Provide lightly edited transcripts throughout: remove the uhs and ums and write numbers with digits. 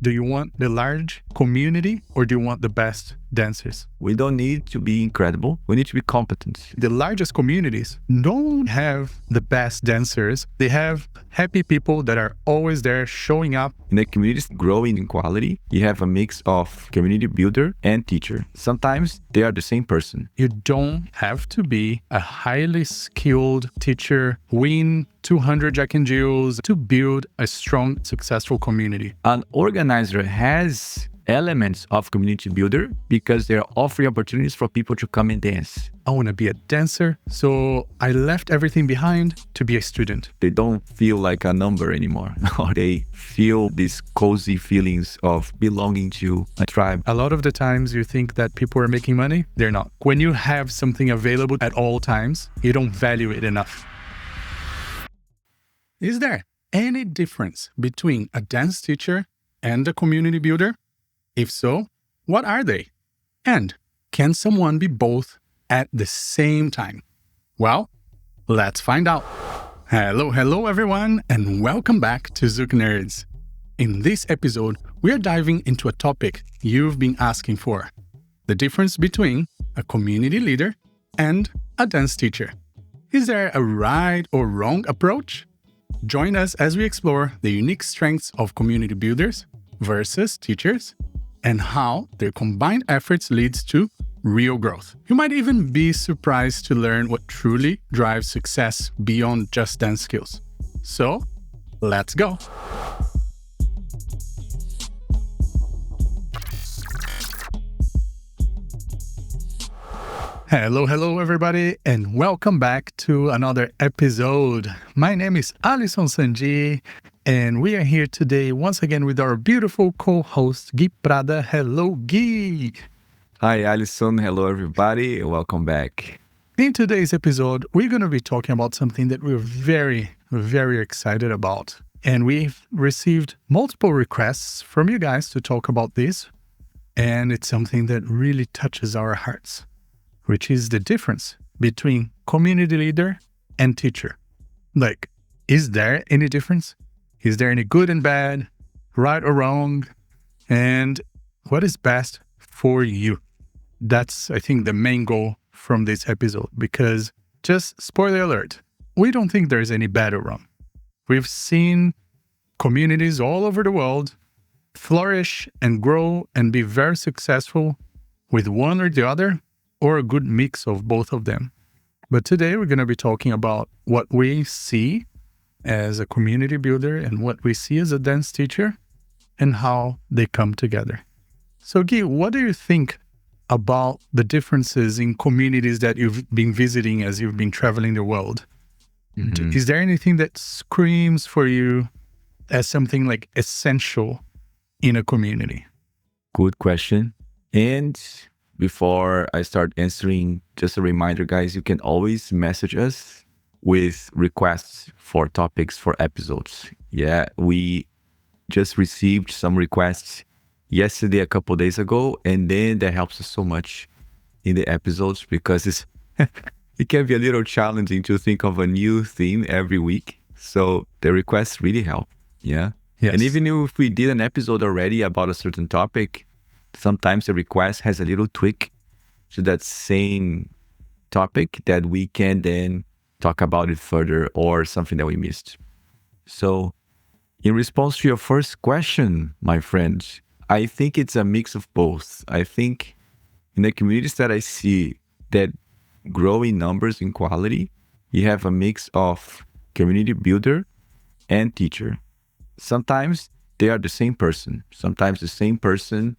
Do you want the large community or do you want the best dancers? We don't need to be incredible. We need to be competent. The largest communities don't have the best dancers. They have happy people that are always there showing up. In the communities growing in quality, you have a mix of community builder and teacher. Sometimes they are the same person. You don't have to be a highly skilled teacher, win 200 Jack and Jills to build a strong, successful community. An organizer has elements of community builder because they're offering opportunities for people to come and dance. I want to be a dancer, so I left everything behind to be a student. They don't feel like a number anymore, or they feel these cozy feelings of belonging to a tribe. A lot of the times you think that people are making money, they're not. When you have something available at all times, you don't value it enough. Is there any difference between a dance teacher and a community builder? If so, what are they? And can someone be both at the same time? Well, let's find out. Hello everyone, and welcome back to ZoukNerds. In this episode, we are diving into a topic you've been asking for: the difference between a community leader and a dance teacher. Is there a right or wrong approach? Join us as we explore the unique strengths of community builders versus teachers, and how their combined efforts leads to real growth. You might even be surprised to learn what truly drives success beyond just dance skills. So, let's go! Hello everybody, and welcome back to another episode. My name is Alisson Sandi, and we are here today once again with our beautiful co-host, Prada. Hello, Gui. Hi, Alisson. Hello, everybody. Welcome back. In today's episode, we're going to be talking about something that we're very, very excited about. And we've received multiple requests from you guys to talk about this. And it's something that really touches our hearts, which is the difference between community leader and teacher. Like, is there any difference? Is there any good and bad, right or wrong? And what is best for you? That's, I think, the main goal from this episode, because just spoiler alert, we don't think there's any bad or wrong. We've seen communities all over the world flourish and grow and be very successful with one or the other, or a good mix of both of them. But today we're going to be talking about what we see as a community builder and what we see as a dance teacher and how they come together. So Guy, what do you think about the differences in communities that you've been visiting as you've been traveling the world? Mm-hmm. Is there anything that screams for you as something like essential in a community? Good question. And before I start answering, just a reminder, guys, you can always message us with requests for topics for episodes. Yeah, we just received some requests yesterday, a couple of days ago, and then that helps us so much in the episodes because it can be a little challenging to think of a new theme every week. So the requests really help. Yeah. Yes. And even if we did an episode already about a certain topic, sometimes the request has a little tweak to that same topic that we can then talk about it further, or something that we missed. So in response to your first question, my friend, I think it's a mix of both. I think in the communities that I see that grow in numbers in quality, you have a mix of community builder and teacher. Sometimes they are the same person. Sometimes the same person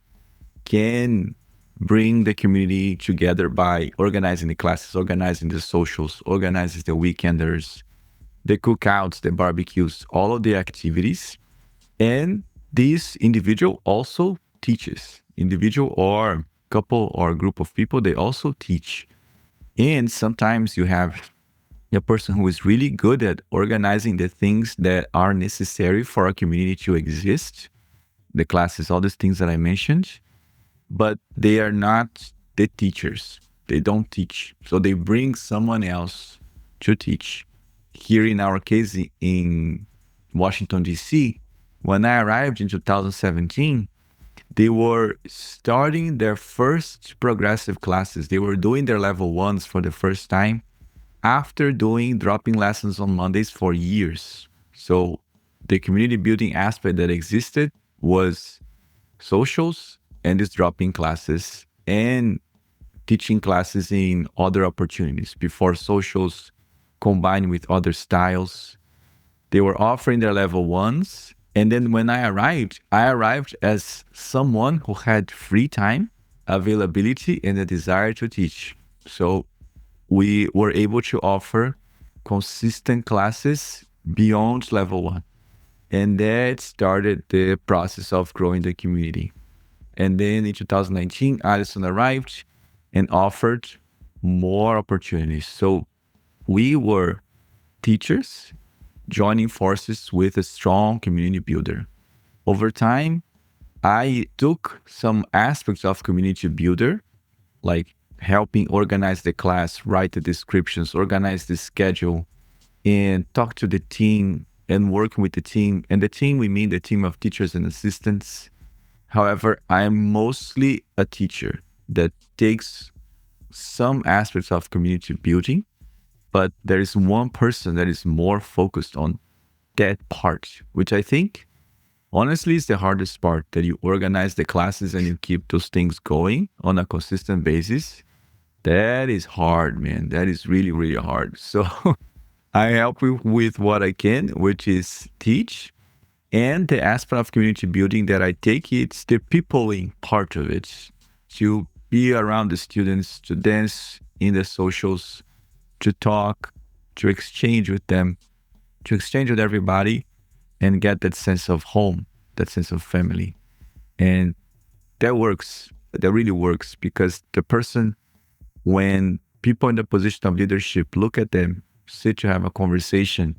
can bring the community together by organizing the classes, organizing the socials, organizing the weekenders, the cookouts, the barbecues, all of the activities. And this individual also teaches. Individual or couple or group of people, they also teach. And sometimes you have a person who is really good at organizing the things that are necessary for a community to exist. The classes, all these things that I mentioned. But they are not the teachers. They don't teach. So they bring someone else to teach. Here in our case in Washington, D.C., When I arrived in 2017, they were starting their first progressive classes. They were doing their level ones for the first time after doing dropping lessons on Mondays for years. So the community building aspect that existed was socials and these drop-in classes and teaching classes in other opportunities before socials combined with other styles. They were offering their level ones. And then when I arrived as someone who had free time, availability, and a desire to teach. So we were able to offer consistent classes beyond level one. And that started the process of growing the community. And then in 2019, Alisson arrived and offered more opportunities. So we were teachers joining forces with a strong community builder. Over time, I took some aspects of community builder, like helping organize the class, write the descriptions, organize the schedule, and talk to the team and working with the team. And the team, we mean the team of teachers and assistants. However, I'm mostly a teacher that takes some aspects of community building, but there is one person that is more focused on that part, which I think honestly is the hardest part, that you organize the classes and you keep those things going on a consistent basis. That is hard, man. That is really, really hard. So I help you with what I can, which is teach. And the aspect of community building that I take, it's the peopling part of it, to be around the students, to dance in the socials, to talk, to exchange with them, to exchange with everybody and get that sense of home, that sense of family. And that works. That really works, because the person, when people in the position of leadership look at them, sit to have a conversation,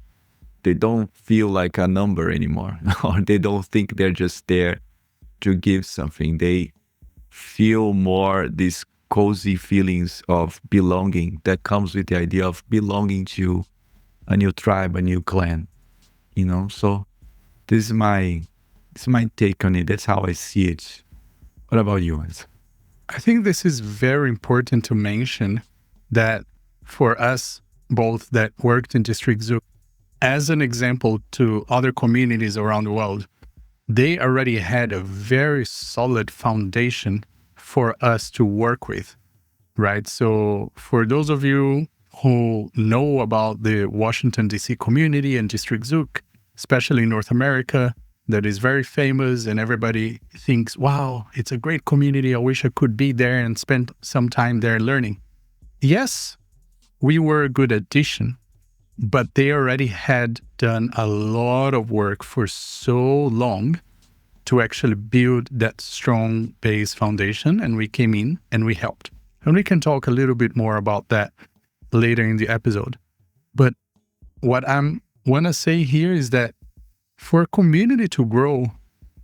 they don't feel like a number anymore, or they don't think they're just there to give something. They feel more these cozy feelings of belonging that comes with the idea of belonging to a new tribe, a new clan, you know? So this is my take on it. That's how I see it. What about you guys? I think this is very important to mention that for us both that worked in District Zouk, as an example to other communities around the world, they already had a very solid foundation for us to work with, right? So for those of you who know about the Washington, D.C. community and District Zouk, especially in North America, that is very famous and everybody thinks, wow, it's a great community. I wish I could be there and spend some time there learning. Yes, we were a good addition, but they already had done a lot of work for so long to actually build that strong base foundation. And we came in and we helped. And we can talk a little bit more about that later in the episode. But what I want to say here is that for a community to grow,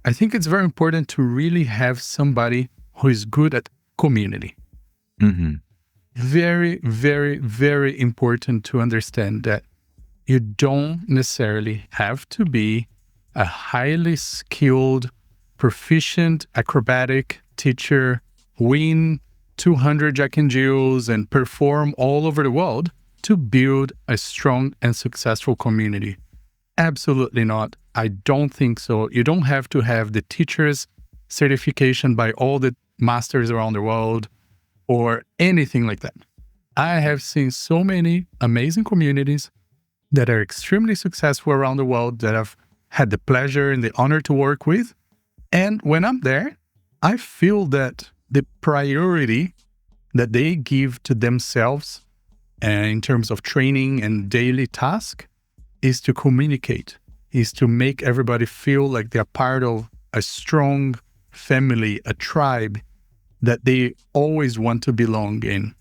I think it's very important to really have somebody who is good at community. Mm-hmm. Very, very, very important to understand that you don't necessarily have to be a highly skilled, proficient, acrobatic teacher, win 200 Jack and Jills and perform all over the world to build a strong and successful community. Absolutely not. I don't think so. You don't have to have the teacher's certification by all the masters around the world or anything like that. I have seen so many amazing communities that are extremely successful around the world that I've had the pleasure and the honor to work with. And when I'm there, I feel that the priority that they give to themselves in terms of training and daily task is to communicate, is to make everybody feel like they're part of a strong family, a tribe that they always want to belong in.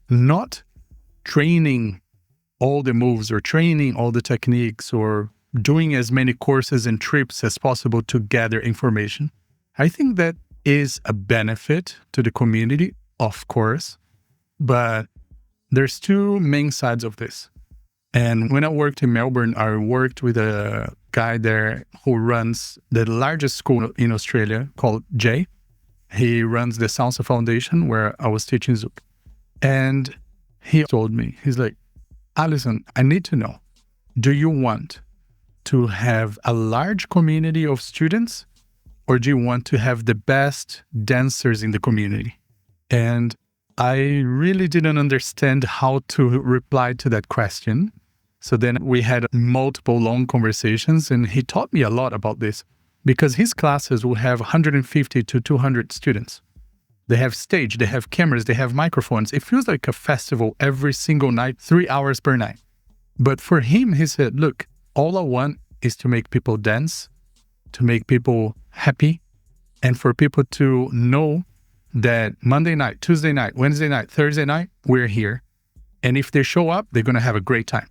Not training all the moves or training all the techniques or doing as many courses and trips as possible to gather information. I think that is a benefit to the community, of course, but there's two main sides of this. And when I worked in Melbourne, I worked with a guy there who runs the largest school in Australia called Jay. He runs the Salsa Foundation where I was teaching Zouk. And he told me, he's like, Alisson, I need to know, do you want to have a large community of students, or do you want to have the best dancers in the community? And I really didn't understand how to reply to that question. So then we had multiple long conversations, and he taught me a lot about this, because his classes will have 150 to 200 students. They have stage, they have cameras, they have microphones. It feels like a festival every single night, 3 hours per night. But for him, he said, look, all I want is to make people dance, to make people happy, and for people to know that Monday night, Tuesday night, Wednesday night, Thursday night, we're here. And if they show up, they're going to have a great time.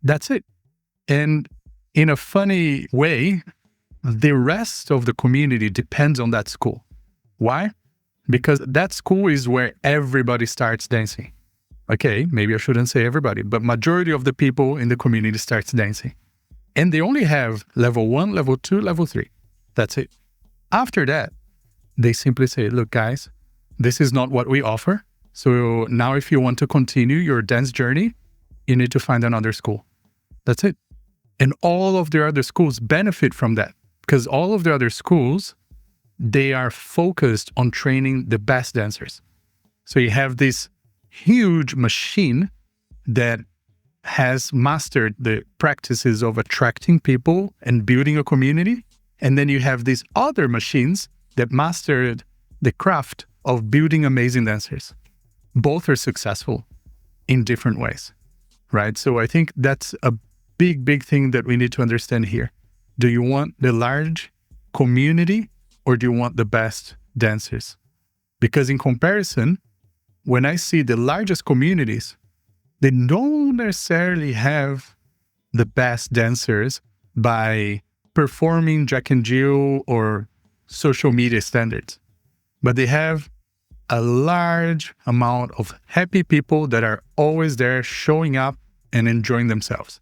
That's it. And in a funny way, the rest of the community depends on that school. Why? Because that school is where everybody starts dancing. Okay, maybe I shouldn't say everybody, but majority of the people in the community starts dancing. And they only have level 1, level 2, level 3. That's it. After that, they simply say, look, guys, this is not what we offer. So now if you want to continue your dance journey, you need to find another school. That's it. And all of the other schools benefit from that, because all of the other schools, they are focused on training the best dancers. So you have this huge machine that has mastered the practices of attracting people and building a community. And then you have these other machines that mastered the craft of building amazing dancers. Both are successful in different ways, right? So I think that's a big thing that we need to understand here. Do you want the large community, or do you want the best dancers? Because in comparison, when I see the largest communities, they don't necessarily have the best dancers by performing Jack and Jill or social media standards. But they have a large amount of happy people that are always there showing up and enjoying themselves.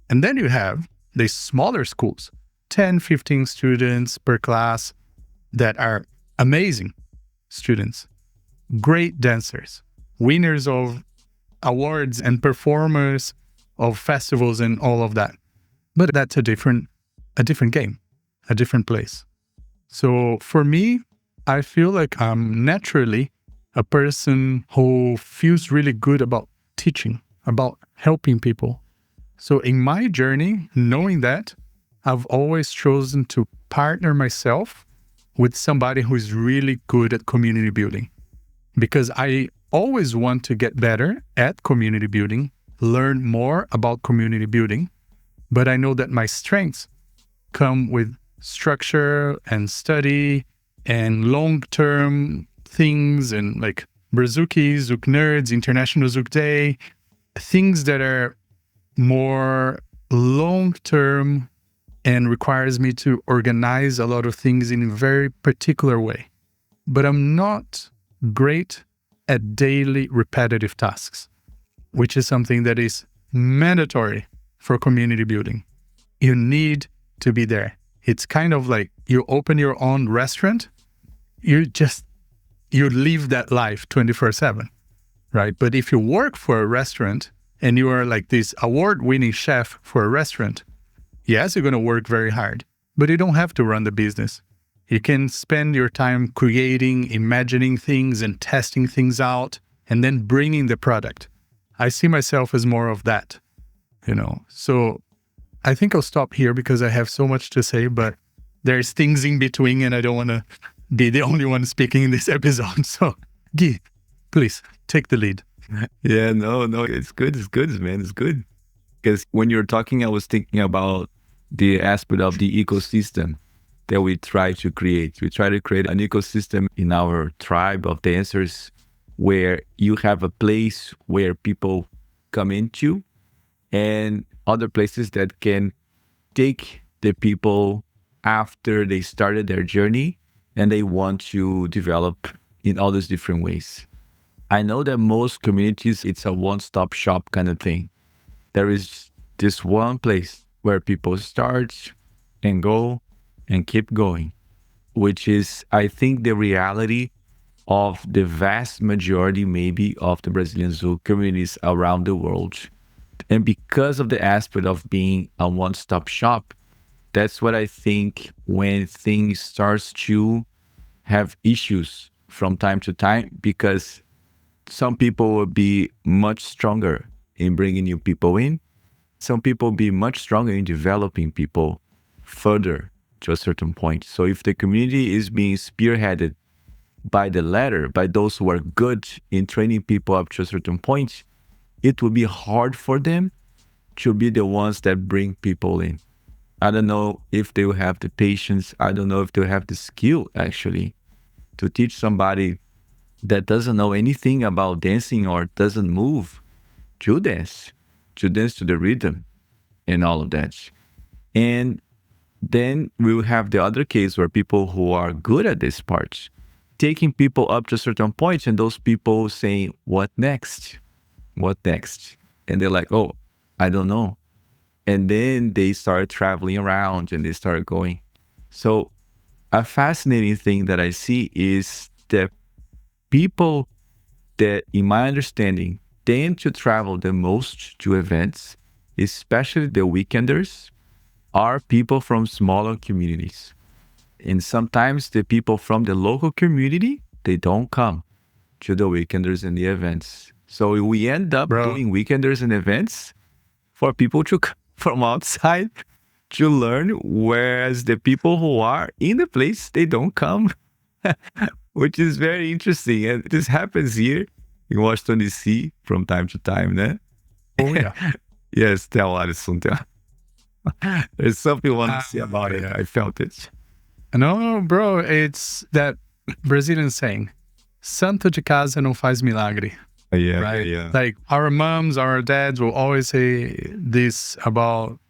And then you have the smaller schools, 10, 15 students per class, that are amazing students, great dancers, winners of awards and performers of festivals and all of that. But that's a different game, a different place. So for me, I feel like I'm naturally a person who feels really good about teaching, about helping people. So in my journey, knowing that, I've always chosen to partner myself with somebody who is really good at community building, because I always want to get better at community building, learn more about community building, but I know that my strengths come with structure and study and long-term things, and like Brazuki, ZoukNerds, International Zouk Day, things that are more long-term and requires me to organize a lot of things in a very particular way. But I'm not great at daily repetitive tasks, which is something that is mandatory for community building. You need to be there. It's kind of like you open your own restaurant, you live that life 24/7, right? But if you work for a restaurant and you are like this award-winning chef for a restaurant, yes, you're going to work very hard, but you don't have to run the business. You can spend your time creating, imagining things and testing things out, and then bringing the product. I see myself as more of that, So I think I'll stop here because I have so much to say, but there's things in between and I don't want to be the only one speaking in this episode. So Guy, please take the lead. Yeah, no, it's good, man, it's good. Because when you're talking, I was thinking about the aspect of the ecosystem that we try to create. We try to create an ecosystem in our tribe of dancers where you have a place where people come into and other places that can take the people after they started their journey and they want to develop in all these different ways. I know that most communities, it's a one-stop shop kind of thing. there is this one place where people start and go and keep going, which is, I think, the reality of the vast majority, maybe, of the Brazilian Zouk communities around the world. And because of the aspect of being a one-stop shop, that's what I think when things starts to have issues from time to time, because some people will be much stronger in bringing new people in. Some people will be much stronger in developing people further to a certain point. So if the community is being spearheaded by the latter, by those who are good in training people up to a certain point, it will be hard for them to be the ones that bring people in. I don't know if they will have the patience. I don't know if they'll have the skill, actually, to teach somebody that doesn't know anything about dancing or doesn't move to dance to the rhythm and all of that. And then we will have the other case where people who are good at this part, taking people up to a certain point, and those people saying, what next? What next? And they're like, oh, I don't know. And then they start traveling around and they start going. So a fascinating thing that I see is that people that, in my understanding, tend to travel the most to events, especially the weekenders, are people from smaller communities. And sometimes the people from the local community, they don't come to the weekenders and the events. So we end up doing weekenders and events for people to come from outside to learn, whereas the people who are in the place, they don't come, which is very interesting. And this happens here in Washington, D.C. from time to time, né? Oh, yeah. Yes, tell Alisson. There's something I want to say about it. I felt it. No, bro, it's that Brazilian saying, santo de casa não faz milagre. Yeah, right? yeah. Like our moms, our dads will always say this about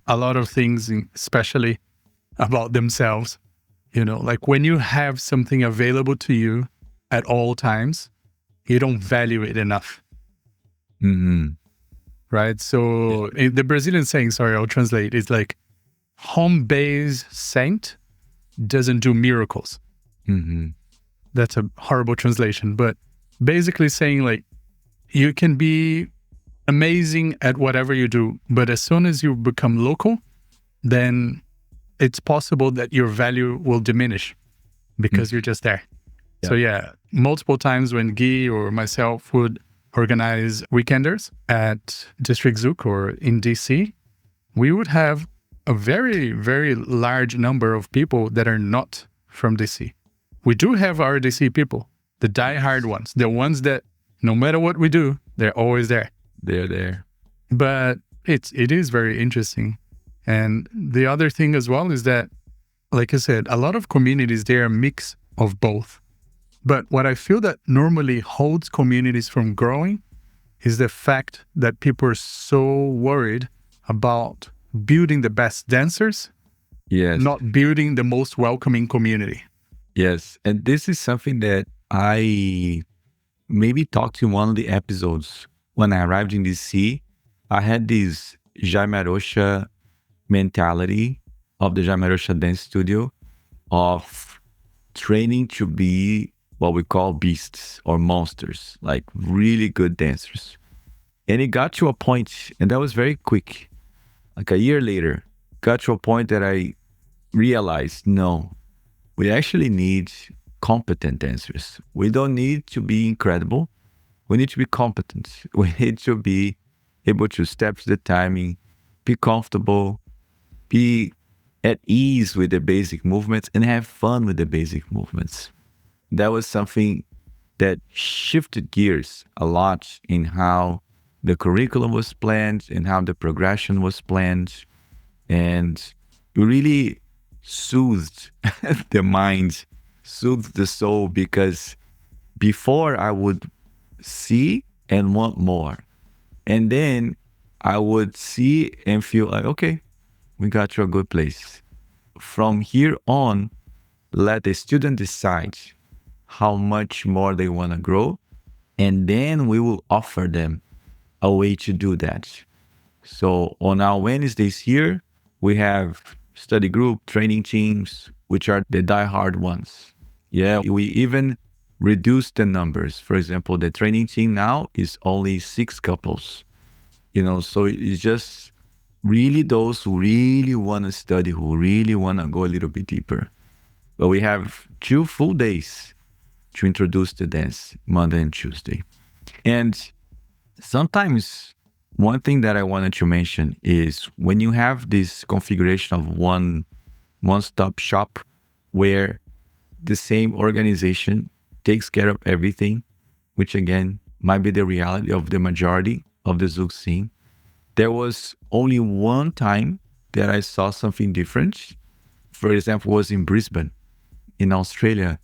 a lot of things, especially about themselves. You know, like when you have something available to you at all times, you don't value it enough. Mm-hmm. Right? So the Brazilian saying, sorry, I'll translate, is like, home-based saint doesn't do miracles. Mm-hmm. That's a horrible translation, but basically saying like, you can be amazing at whatever you do, but as soon as you become local, then it's possible that your value will diminish because you're just there. Yeah. So yeah, multiple times when Guy or myself would organize weekenders at District Zouk or in DC, we would have a very, very large number of people that are not from DC. We do have our DC people, the diehard ones, the ones that no matter what we do, they're always there. They're there. But it is very interesting. And the other thing as well is that, like I said, a lot of communities, they're a mix of both. But what I feel that normally holds communities from growing is the fact that people are so worried about building the best dancers, not building the most welcoming community. Yes. And this is something that I maybe talked in one of the episodes. When I arrived in DC, I had this Jaimarosha mentality of the Jaimarosha Dance Studio of training to be what we call beasts or monsters, like really good dancers. And it got to a point, and that was very quick, like a year later, got to a point that I realized, no, we actually need competent dancers. We don't need to be incredible. We need to be competent. We need to be able to step to the timing, be comfortable, be at ease with the basic movements, and have fun with the basic movements. That was something that shifted gears a lot in how the curriculum was planned and how the progression was planned, and really soothed the mind, soothed the soul, because before I would see and want more. And then I would see and feel like, okay, we got to a good place. From here on, let the student decide how much more they want to grow. And then we will offer them a way to do that. So on our Wednesdays here, we have study group, training teams, which are the diehard ones. Yeah, we even reduce the numbers. For example, the training team now is only 6 couples, so it's just really those who really want to study, who really want to go a little bit deeper. But we have 2 full days to introduce the dance, Monday and Tuesday. And sometimes one thing that I wanted to mention is when you have this configuration of one-stop shop where the same organization takes care of everything, which again might be the reality of the majority of the Zouk scene. There was only one time that I saw something different. For example, was in Brisbane, in Australia,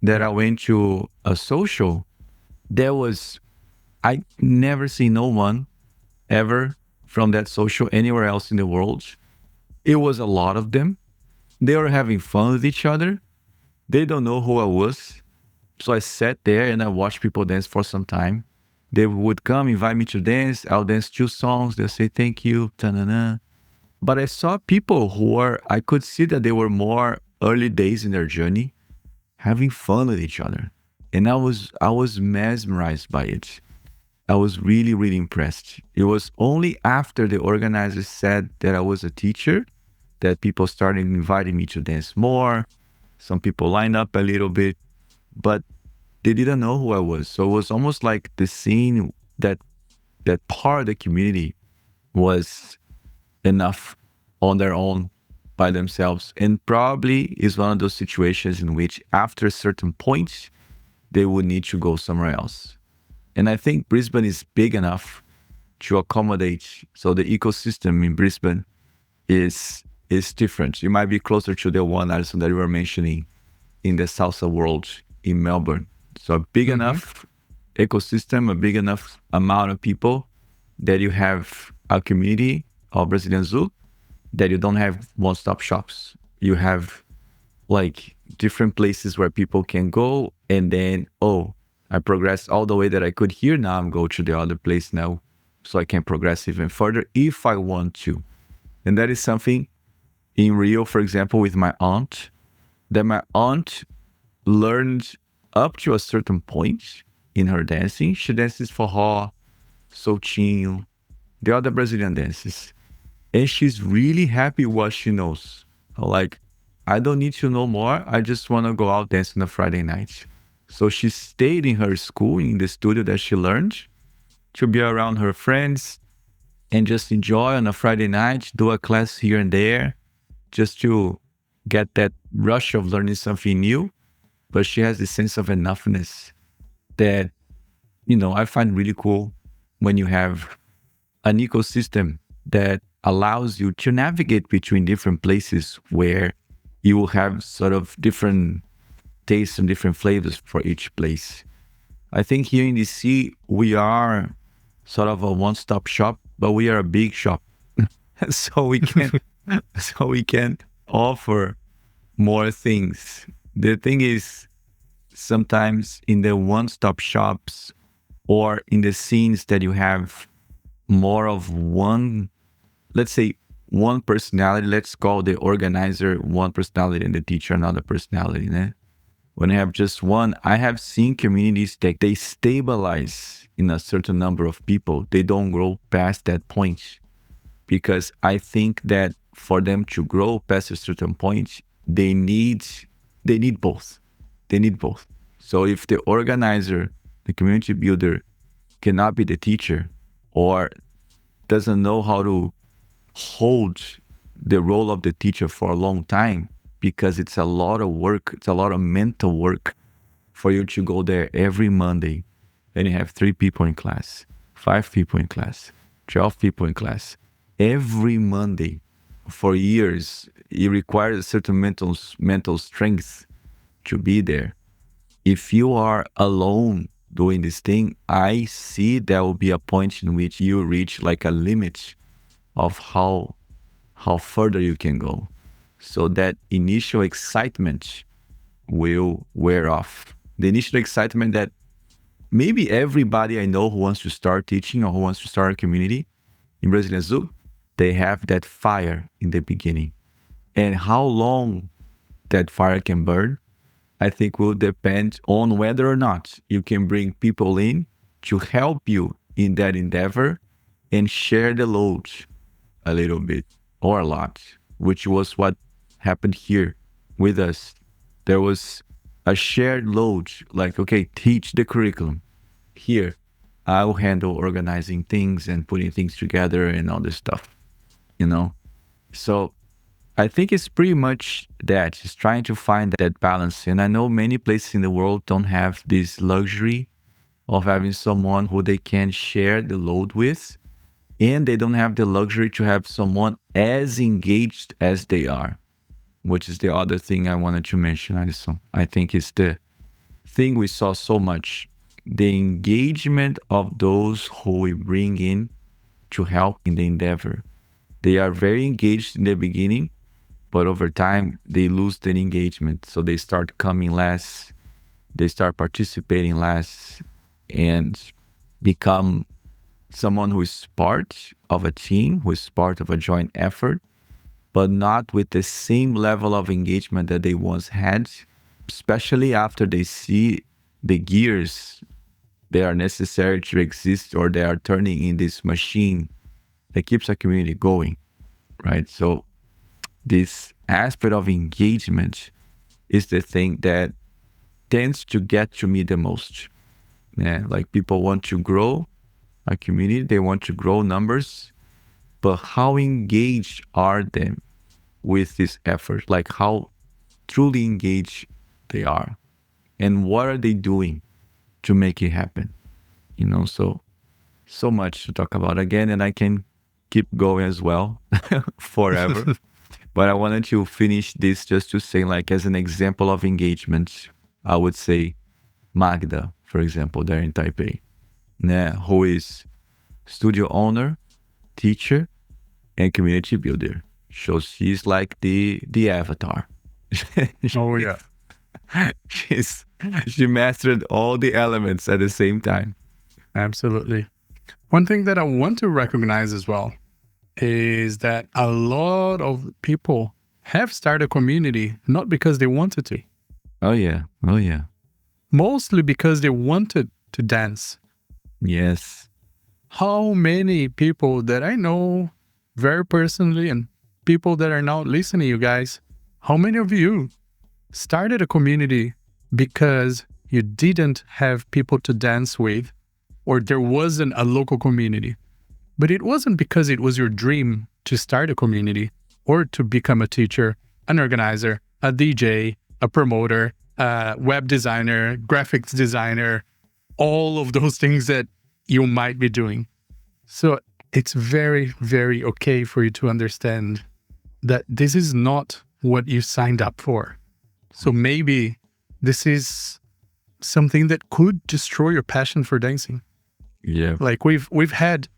that I went to a social. I never see no one ever from that social anywhere else in the world. It was a lot of them. They were having fun with each other. They don't know who I was. So I sat there and I watched people dance for some time. They would come, invite me to dance. I'll dance 2 songs. They'll say, thank you, ta-na-na. But I saw people I could see that they were more early days in their journey, having fun with each other. And I was mesmerized by it. I was really, really impressed. It was only after the organizers said that I was a teacher that people started inviting me to dance more. Some people lined up a little bit, but they didn't know who I was. So it was almost like the scene that part of the community was enough on their own by themselves. And probably is one of those situations in which after a certain point, they would need to go somewhere else. And I think Brisbane is big enough to accommodate. So the ecosystem in Brisbane is different. You might be closer to the one, Alisson, that you were mentioning in the salsa world in Melbourne. So a big enough ecosystem, a big enough amount of people that you have a community of Brazilian Zouk, that you don't have one-stop shops. You have like different places where people can go, and then, I progressed all the way that I could here. Now I'm going to the other place now so I can progress even further if I want to. And that is something in Rio, for example, with my aunt, that my aunt learned up to a certain point in her dancing. She dances forró, soltinho, the other Brazilian dances. And she's really happy what she knows. Like, I don't need to know more. I just want to go out dancing on a Friday night. So she stayed in her school, in the studio that she learned, to be around her friends and just enjoy on a Friday night, do a class here and there, just to get that rush of learning something new. But she has this sense of enoughness that, I find really cool when you have an ecosystem that allows you to navigate between different places where you will have sort of different tastes and different flavors for each place. I think here in DC, we are sort of a one-stop shop, but we are a big shop. so we can offer more things. The thing is, sometimes in the one-stop shops or in the scenes that you have more of one, let's say one personality, let's call the organizer one personality and the teacher another personality. Né? When I have just one, I have seen communities that they stabilize in a certain number of people. They don't grow past that point, because I think that for them to grow past a certain point, they need both. They need both. So if the organizer, the community builder, cannot be the teacher or doesn't know how to hold the role of the teacher for a long time, because it's a lot of work, it's a lot of mental work for you to go there every Monday and you have 3 people in class, 5 people in class, 12 people in class. Every Monday for years, it requires a certain mental strength to be there. If you are alone doing this thing, I see there will be a point in which you reach like a limit of how further you can go. So that initial excitement will wear off. The initial excitement that maybe everybody I know who wants to start teaching or who wants to start a community, in Brazilian Zouk, they have that fire in the beginning. And how long that fire can burn, I think will depend on whether or not you can bring people in to help you in that endeavor and share the load a little bit or a lot, which was what happened here with us. There was a shared load, like, okay, teach the curriculum. Here, I'll handle organizing things and putting things together and all this stuff, you know? So I think it's pretty much that, just trying to find that balance. And I know many places in the world don't have this luxury of having someone who they can share the load with, and they don't have the luxury to have someone as engaged as they are, which is the other thing I wanted to mention, Alisson. I think it's the thing we saw so much, the engagement of those who we bring in to help in the endeavor. They are very engaged in the beginning, but over time, they lose that engagement. So they start coming less, they start participating less, and become someone who is part of a team, who is part of a joint effort, but not with the same level of engagement that they once had, especially after they see the gears that are necessary to exist, or they are turning in this machine that keeps a community going, right? So this aspect of engagement is the thing that tends to get to me the most. Yeah, like people want to grow a community, they want to grow numbers, but how engaged are they with this effort? Like how truly engaged they are, and what are they doing to make it happen? You know, so much to talk about again, and I can keep going as well forever. But I wanted to finish this just to say, like, as an example of engagement, I would say Magda, for example, there in Taipei, who is studio owner, teacher, and community builder. So she's like the avatar. Oh, yeah. She mastered all the elements at the same time. Absolutely. One thing that I want to recognize as well is that a lot of people have started a community not because they wanted to. Oh, yeah. Oh, yeah. Mostly because they wanted to dance. Yes. How many people that I know very personally, and people that are now listening, you guys, how many of you started a community because you didn't have people to dance with, or there wasn't a local community? But it wasn't because it was your dream to start a community or to become a teacher, an organizer, a DJ, a promoter, a web designer, graphics designer, all of those things that you might be doing. So it's very, very okay for you to understand that this is not what you signed up for. So maybe this is something that could destroy your passion for dancing. Yeah. Like we've had,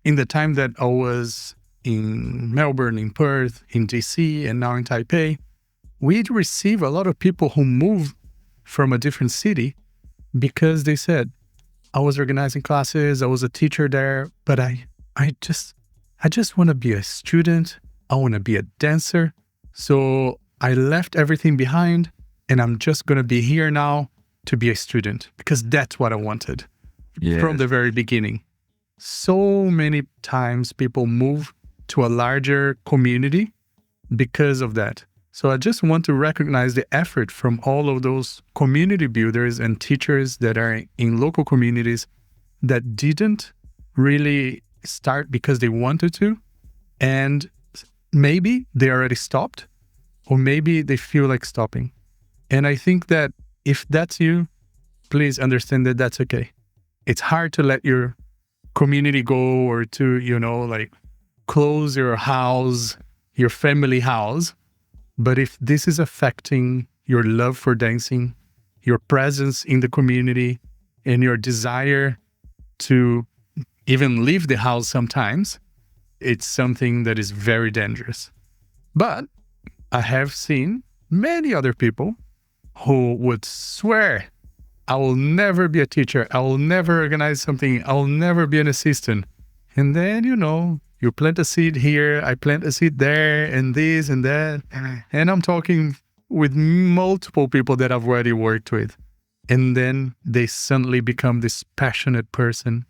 in the time that I was in Melbourne, in Perth, in DC, and now in Taipei, we'd receive a lot of people who moved from a different city because they said, I was organizing classes, I was a teacher there, but I just want to be a student. I want to be a dancer. So I left everything behind, and I'm just going to be here now to be a student because that's what I wanted from the very beginning. So many times people move to a larger community because of that. So I just want to recognize the effort from all of those community builders and teachers that are in local communities that didn't really start because they wanted to. And maybe they already stopped, or maybe they feel like stopping. And I think that if that's you, please understand that that's okay. It's hard to let your community go, or to, close your house, your family house. But if this is affecting your love for dancing, your presence in the community, and your desire to even leave the house sometimes, it's something that is very dangerous. But I have seen many other people who would swear, I will never be a teacher, I will never organize something, I will never be an assistant. And then, you plant a seed here, I plant a seed there, and this and that. And I'm talking with multiple people that I've already worked with. And then they suddenly become this passionate person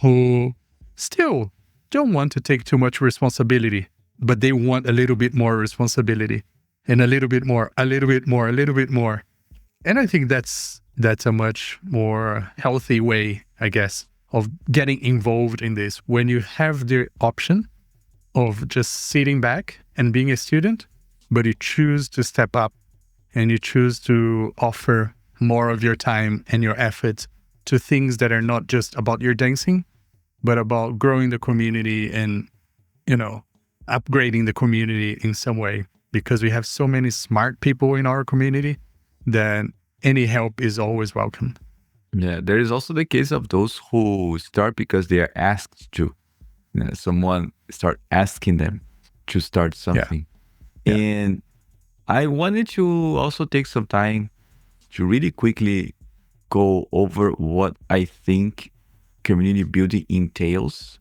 who still don't want to take too much responsibility, but they want a little bit more responsibility and a little bit more, a little bit more, a little bit more. And I think that's a much more healthy way, I guess, of getting involved in this. When you have the option of just sitting back and being a student, but you choose to step up and you choose to offer more of your time and your effort to things that are not just about your dancing, but about growing the community and, upgrading the community in some way. Because we have so many smart people in our community that any help is always welcome. Yeah, there is also the case of those who start because they are asked to. Someone start asking them to start something. Yeah. And I wanted to also take some time to really quickly go over what I think community building entails.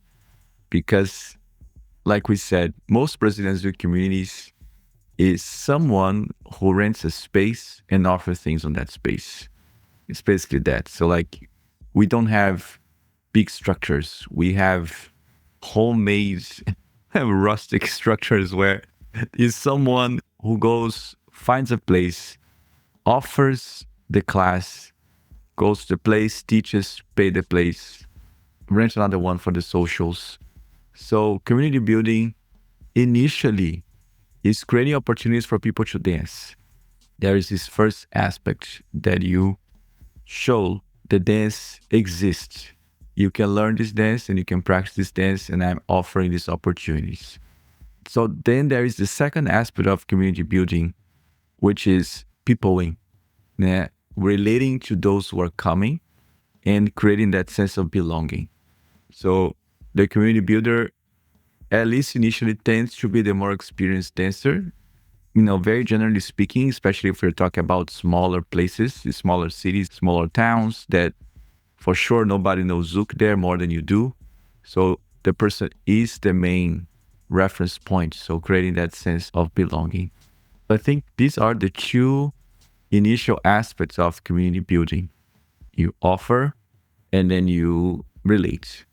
Because, like we said, most Brazilians do communities is someone who rents a space and offers things on that space. It's basically that. So like, we don't have big structures. We have homemade, rustic structures where is someone who goes, finds a place, offers the class, goes to the place, teaches, pay the place, rent another one for the socials. So community building initially is creating opportunities for people to dance. There is this first aspect that you show the dance exists. You can learn this dance and you can practice this dance, and I'm offering these opportunities. So then there is the second aspect of community building, which is peopling, relating to those who are coming and creating that sense of belonging. So the community builder, at least initially, tends to be the more experienced dancer. Very generally speaking, especially if we're talking about smaller places, smaller cities, smaller towns, that for sure nobody knows Zouk there more than you do. So the person is the main reference point. So creating that sense of belonging. I think these are the two initial aspects of community building. You offer and then you relate.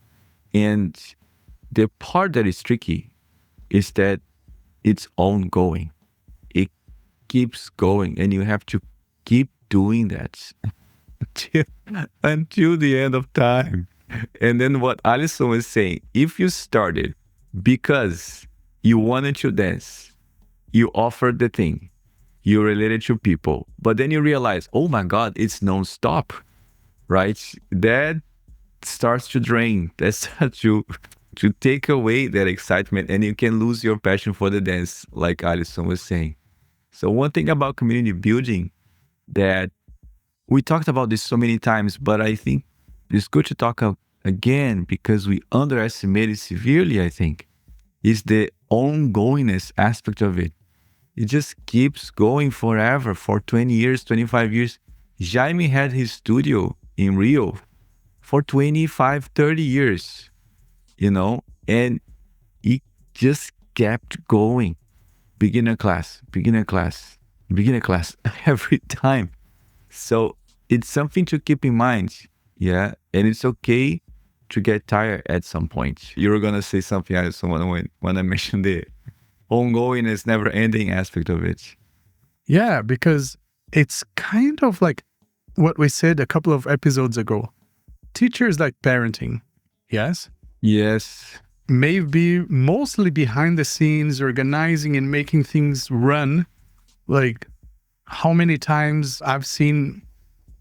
And the part that is tricky is that it's ongoing. It keeps going, and you have to keep doing that until the end of time. And then what Alisson was saying, if you started because you wanted to dance, you offered the thing, you related to people, but then you realize, oh my God, it's nonstop, right? That starts to drain. That starts to take away that excitement, and you can lose your passion for the dance, like Alisson was saying. So one thing about community building that we talked about this so many times, but I think it's good to talk again because we underestimate it severely, I think, is the ongoingness aspect of it. It just keeps going forever, for 20 years, 25 years. Jaime had his studio in Rio for 25, 30 years, and it just kept going. Beginner class, every time. So it's something to keep in mind. Yeah. And it's okay to get tired at some point. You were going to say something, when I mentioned the ongoingness, never ending aspect of it. Yeah, because it's kind of like what we said a couple of episodes ago. Teachers like parenting. Yes? Yes. Maybe mostly behind the scenes, organizing and making things run. Like how many times I've seen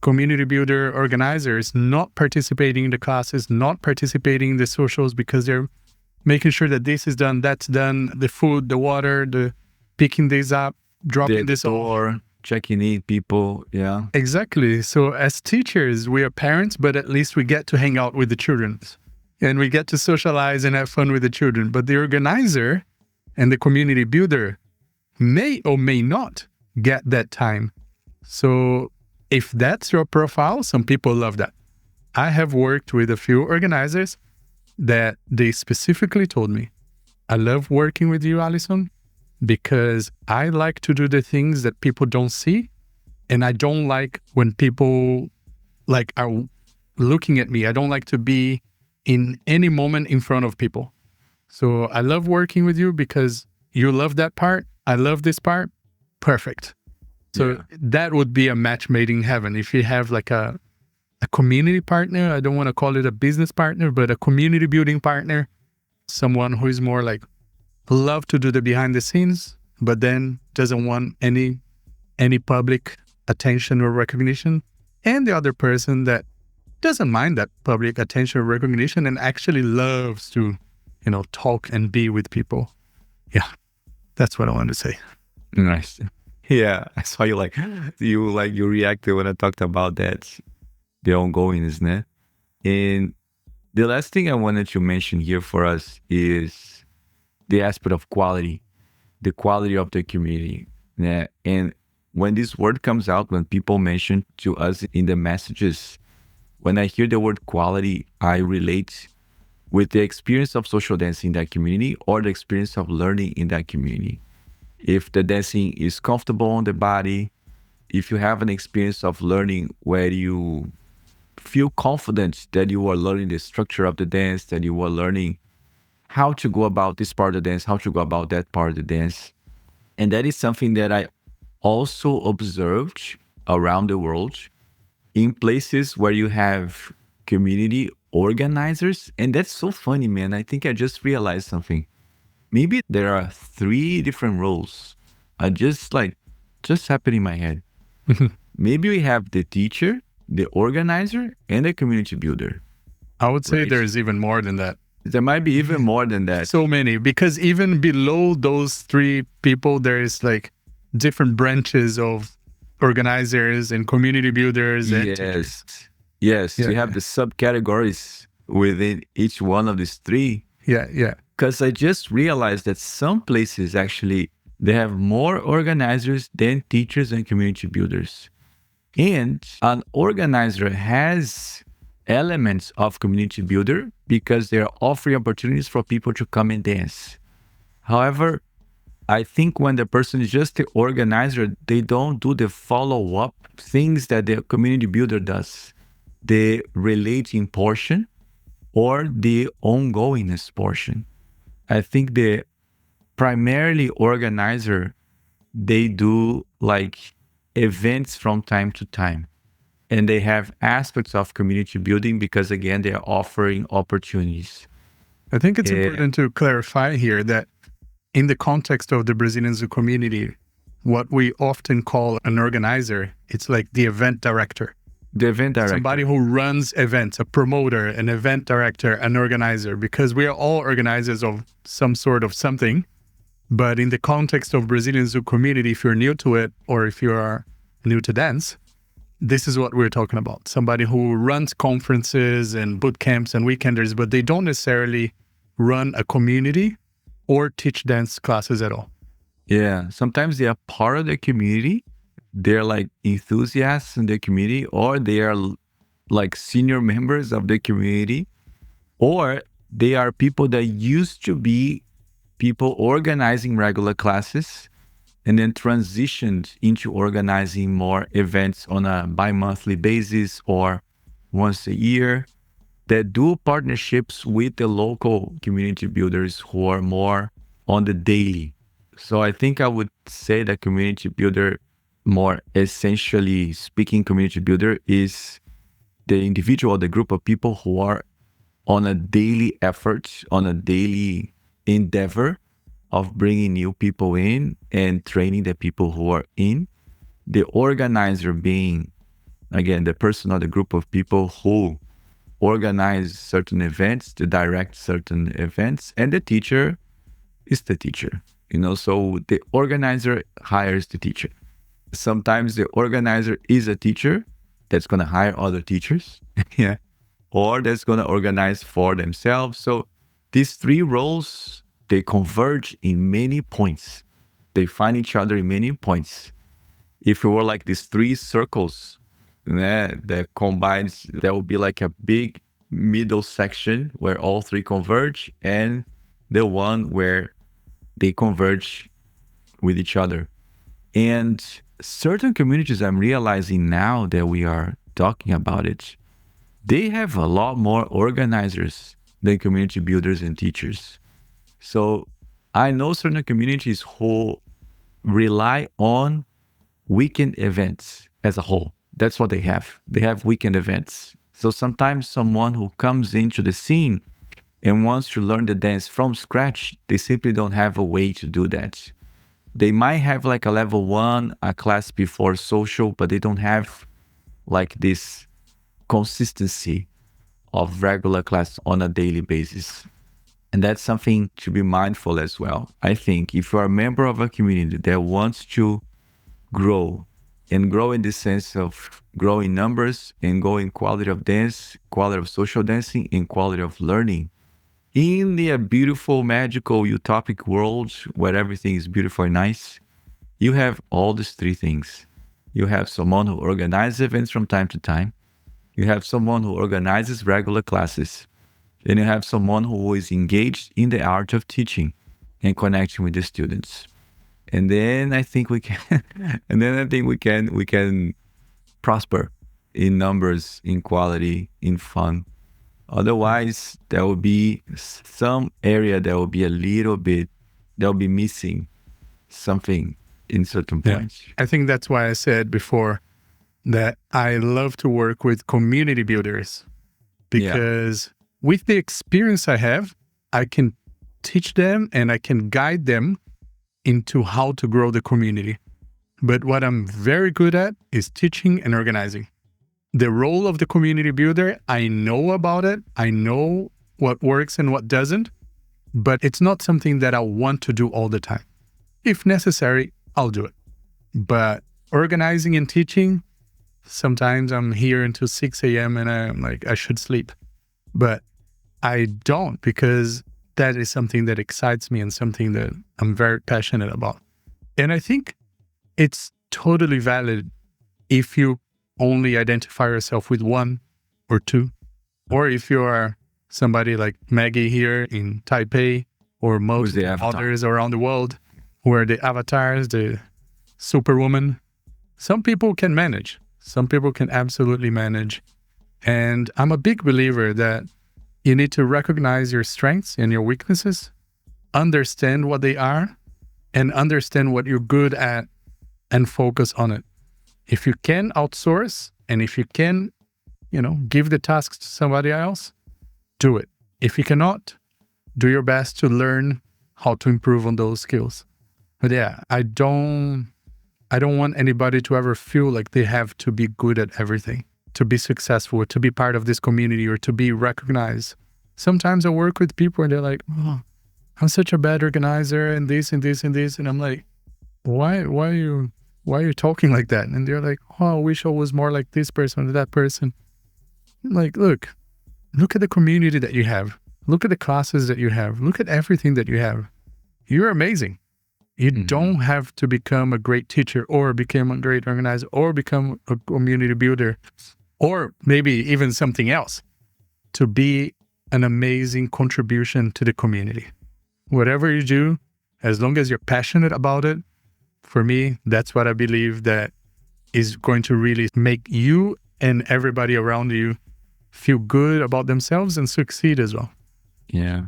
community builder organizers not participating in the classes, not participating in the socials because they're making sure that this is done, that's done, the food, the water, the picking this up, dropping this off. Checking in people, yeah. Exactly. So as teachers, we are parents, but at least we get to hang out with the children. And we get to socialize and have fun with the children. But the organizer and the community builder may or may not get that time. So if that's your profile, some people love that. I have worked with a few organizers that they specifically told me, I love working with you, Alisson, because I like to do the things that people don't see. And I don't like when people like are looking at me. I don't like to be in any moment in front of people. So I love working with you because you love that part. I love this part. Perfect. So that would be a match made in heaven. If you have like a community partner, I don't want to call it a business partner, but a community building partner, someone who is more like love to do the behind the scenes, but then doesn't want any public attention or recognition. And the other person that doesn't mind that public attention or recognition and actually loves to, talk and be with people. Yeah, that's what I wanted to say. Nice. Yeah, I saw you you reacted when I talked about that, the ongoingness, né? And the last thing I wanted to mention here for us is the aspect of quality, the quality of the community. Yeah. And when this word comes out, when people mention to us in the messages, when I hear the word quality, I relate with the experience of social dancing in that community or the experience of learning in that community. If the dancing is comfortable on the body, if you have an experience of learning where you feel confident that you are learning the structure of the dance, that you are learning how to go about this part of the dance, how to go about that part of the dance. And that is something that I also observed around the world in places where you have community organizers. And that's so funny, man. I think I just realized something. Maybe there are 3 different roles. I just happened in my head. Maybe we have the teacher, the organizer, and the community builder. I would say there's even more than that. There might be even more than that. So many, because even below those 3 people, there is like different branches of organizers and community builders. And teachers. Yes. You have the subcategories within each one of these 3. Yeah. Because I just realized that some places actually, they have more organizers than teachers and community builders. And an organizer has elements of community builder because they're offering opportunities for people to come and dance. However, I think when the person is just the organizer, they don't do the follow-up things that the community builder does. The relating portion or the ongoingness portion. I think the primarily organizer, they do like events from time to time. And they have aspects of community building because, again, they are offering opportunities. I think it's important to clarify here that in the context of the Brazilian Zouk community, what we often call an organizer, it's like the event director. The event director. Somebody who runs events, a promoter, an event director, an organizer, because we are all organizers of some sort of something. But in the context of Brazilian Zouk community, if you're new to it or if you are new to dance, this is what we're talking about. Somebody who runs conferences and boot camps and weekenders, but they don't necessarily run a community or teach dance classes at all. Yeah, sometimes they are part of the community. They're like enthusiasts in the community, or they are like senior members of the community, or they are people that used to be people organizing regular classes and then transitioned into organizing more events on a bi-monthly basis or once a year, that do partnerships with the local community builders who are more on the daily. So I think I would say that community builder, more essentially speaking, community builder is the individual, the group of people who are on a daily effort, on a daily endeavor of bringing new people in and training the people who are in. The organizer being, again, the person or the group of people who organize certain events, to direct certain events, and the teacher is the teacher. So the organizer hires the teacher. Sometimes the organizer is a teacher that's going to hire other teachers, yeah, or that's going to organize for themselves. So these 3 roles, they converge in many points. They find each other in many points. If it were like these 3 circles that combines, that would be like a big middle section where all three converge, and the one where they converge with each other. And certain communities, I'm realizing now that we are talking about it, they have a lot more organizers than community builders and teachers. So I know certain communities who rely on weekend events as a whole. That's what they have. They have weekend events. So sometimes someone who comes into the scene and wants to learn the dance from scratch, they simply don't have a way to do that. They might have like a level 1, a class before social, but they don't have like this consistency of regular class on a daily basis. And that's something to be mindful as well. I think if you're a member of a community that wants to grow, and grow in the sense of growing numbers and growing quality of dance, quality of social dancing, and quality of learning, in the beautiful, magical, utopic world where everything is beautiful and nice, you have all these three things. You have someone who organizes events from time to time. You have someone who organizes regular classes. Then you have someone who is engaged in the art of teaching and connecting with the students. And then I think we can, we can prosper in numbers, in quality, in fun. Otherwise, there will be some area that will be a little bit, they'll be missing something in certain points. I think that's why I said before that I love to work with community builders, because with the experience I have, I can teach them and I can guide them into how to grow the community. But what I'm very good at is teaching and organizing. The role of the community builder, I know about it. I know what works and what doesn't, but it's not something that I want to do all the time. If necessary, I'll do it. But organizing and teaching, sometimes I'm here until 6 a.m. and I'm like, I should sleep. But I don't, because that is something that excites me and something that I'm very passionate about. And I think it's totally valid if you only identify yourself with one or two, or if you are somebody like Maggie here in Taipei, or most others around the world, who are the avatars, the superwoman. Some people can manage. Some people can absolutely manage. And I'm a big believer that you need to recognize your strengths and your weaknesses, understand what they are, and understand what you're good at, and focus on it. If you can outsource, and if you can, give the tasks to somebody else, do it. If you cannot, do your best to learn how to improve on those skills. But yeah, I don't want anybody to ever feel like they have to be good at everything to be successful, or to be part of this community, or to be recognized. Sometimes I work with people and they're like, oh, I'm such a bad organizer and this and this and this. And I'm like, why are you talking like that? And they're like, oh, I wish I was more like this person or that person. I'm like, look at the community that you have. Look at the classes that you have. Look at everything that you have. You're amazing. You don't have to become a great teacher, or become a great organizer, or become a community builder, or maybe even something else, to be an amazing contribution to the community. Whatever you do, as long as you're passionate about it, for me, that's what I believe that is going to really make you and everybody around you feel good about themselves and succeed as well. Yeah.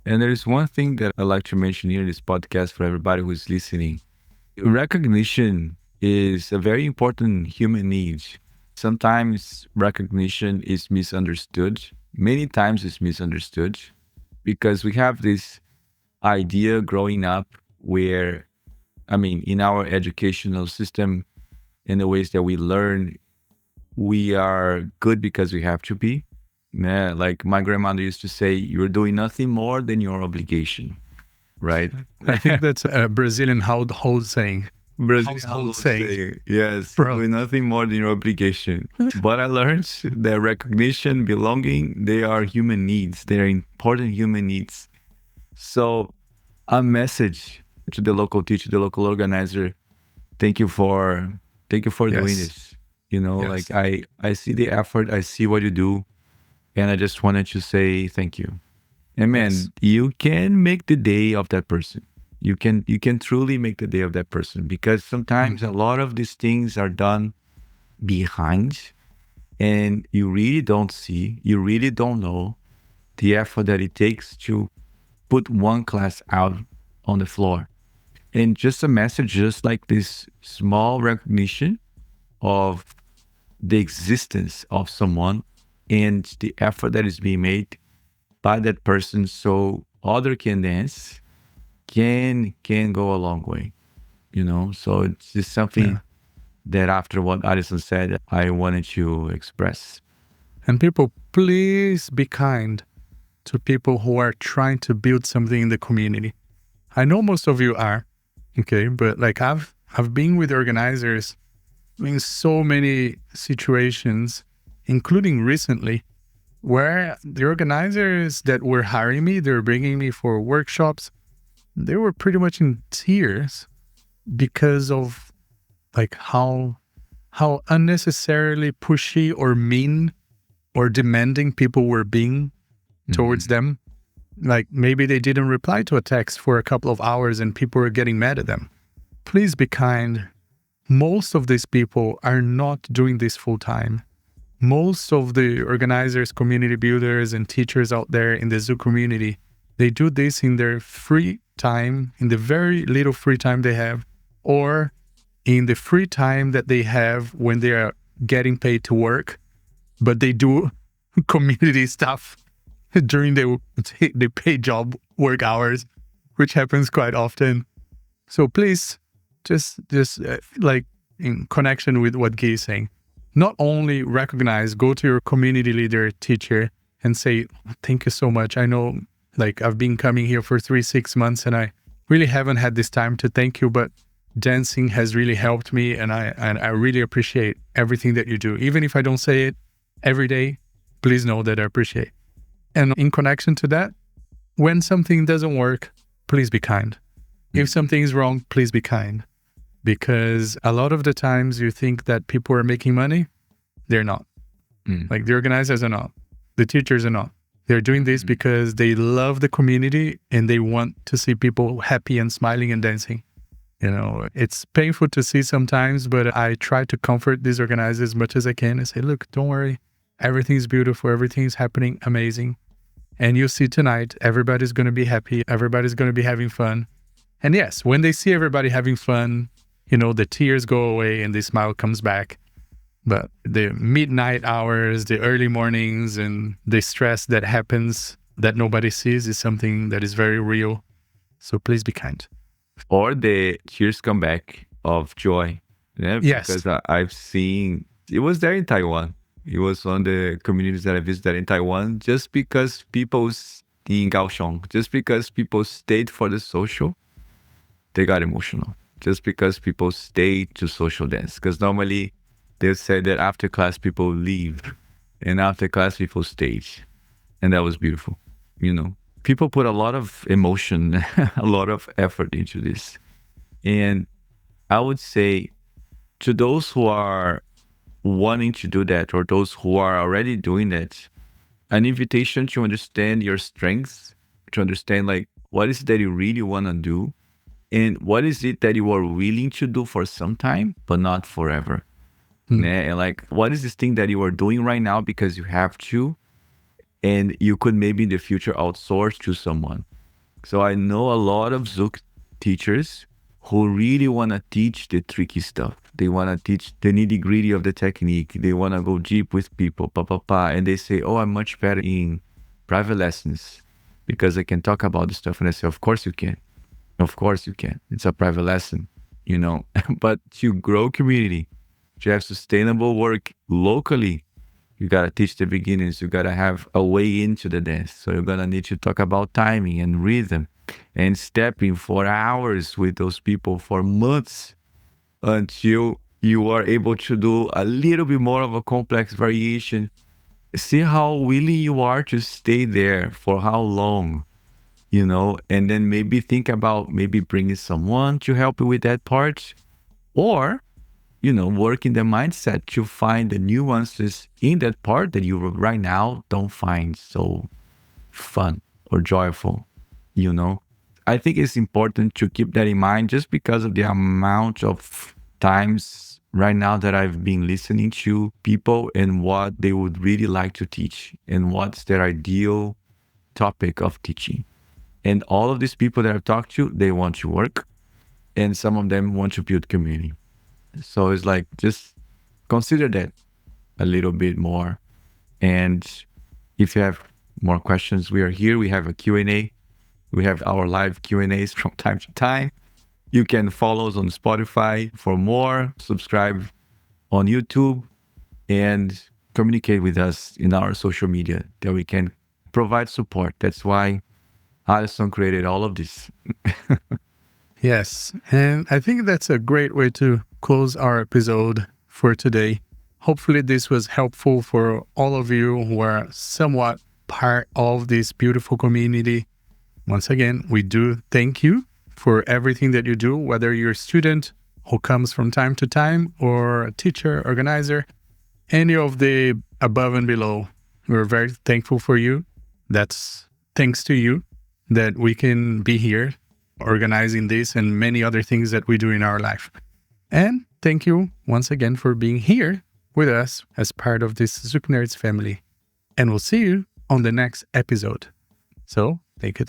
And there's one thing that I like to mention here in this podcast for everybody who's listening. Recognition is a very important human need. Sometimes recognition is misunderstood. Many times it's misunderstood because we have this idea growing up where, in our educational system, in the ways that we learn, we are good because we have to be. Yeah, like my grandmother used to say, you're doing nothing more than your obligation, right? I think that's a Brazilian household saying. Household saying. Yes, doing nothing more than your obligation. But I learned that recognition, belonging, they are human needs. They are important human needs. So a message to the local teacher, the local organizer, thank you for doing this. Like I see the effort, I see what you do. And I just wanted to say thank you. And man, Yes. you can make the day of that person. You can truly make the day of that person, because sometimes a lot of these things are done behind, and you really don't see, you really don't know the effort that it takes to put one class out on the floor. And just a message, just like this small recognition of the existence of someone and the effort that is being made by that person so other can dance, can go a long way, So it's just something Yeah. that after what Alisson said, I wanted to express. And people, please be kind to people who are trying to build something in the community. I know most of you are, okay, but like I've been with organizers in so many situations, including recently, where the organizers that were hiring me, they were bringing me for workshops, they were pretty much in tears because of like how unnecessarily pushy or mean or demanding people were being towards them. Like maybe they didn't reply to a text for a couple of hours and people were getting mad at them. Please be kind. Most of these people are not doing this full time. Most of the organizers, community builders, and teachers out there in the Zouk community, they do this in their free time, in the very little free time they have, or in the free time that they have when they are getting paid to work, but they do community stuff during the paid job work hours, which happens quite often. So please, just like in connection with what Guy is saying, not only recognize, go to your community leader, teacher, and say, thank you so much. I know like I've been coming here for 6 months and I really haven't had this time to thank you, but dancing has really helped me and I really appreciate everything that you do. Even if I don't say it every day, please know that I appreciate. And in connection to that, when something doesn't work, please be kind. If something is wrong, please be kind. Because a lot of the times you think that people are making money, they're not. Like the organizers are not. The teachers are not. They're doing this because they love the community and they want to see people happy and smiling and dancing. It's painful to see sometimes, but I try to comfort these organizers as much as I can and say, look, don't worry. Everything's beautiful. Everything's happening amazing. And you'll see tonight, everybody's going to be happy. Everybody's going to be having fun. And yes, when they see everybody having fun, the tears go away and the smile comes back. But the midnight hours, the early mornings, and the stress that happens that nobody sees is something that is very real. So please be kind. Or the tears come back of joy. Yeah, Yes. because I've seen, it was there in Taiwan. It was on the communities that I visited in Taiwan, just because people in Kaohsiung, just because people stayed for the social, they got emotional. Just because people stayed to social dance. Because normally they said that after class people leave, and after class people stayed. And that was beautiful. People put a lot of emotion, a lot of effort into this. And I would say to those who are wanting to do that, or those who are already doing that, an invitation to understand your strengths, to understand like what is it that you really want to do, and what is it that you are willing to do for some time, but not forever. And like, what is this thing that you are doing right now because you have to, and you could maybe in the future outsource to someone. So I know a lot of Zouk teachers who really want to teach the tricky stuff. They want to teach the nitty gritty of the technique. They want to go deep with people, and they say, oh, I'm much better in private lessons because I can talk about the stuff. And I say, of course you can. Of course you can. It's a private lesson, but to grow community, to have sustainable work locally, you got to teach the beginners. You got to have a way into the dance. So you're going to need to talk about timing and rhythm and stepping for hours with those people for months until you are able to do a little bit more of a complex variation. See how willing you are to stay there for how long, and then maybe think about maybe bringing someone to help you with that part. Or work in the mindset to find the nuances in that part that you right now don't find so fun or joyful, I think it's important to keep that in mind just because of the amount of times right now that I've been listening to people and what they would really like to teach and what's their ideal topic of teaching. And all of these people that I've talked to, they want to work and some of them want to build community. So it's like, just consider that a little bit more. And if you have more questions, we are here. We have a Q&A. We have our live Q&As from time to time. You can follow us on Spotify for more, subscribe on YouTube, and communicate with us in our social media that we can provide support. That's why Alisson created all of this. Yes, and I think that's a great way to close our episode for today. Hopefully this was helpful for all of you who are somewhat part of this beautiful community. Once again, we do thank you for everything that you do, whether you're a student who comes from time to time or a teacher, organizer, any of the above and below. We're very thankful for you. That's thanks to you that we can be here organizing this and many other things that we do in our life. And thank you once again for being here with us as part of this ZoukNerds family. And we'll see you on the next episode. So, thank you.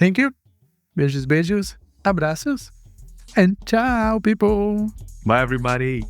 Beijos, abraços, and ciao, people. Bye, everybody.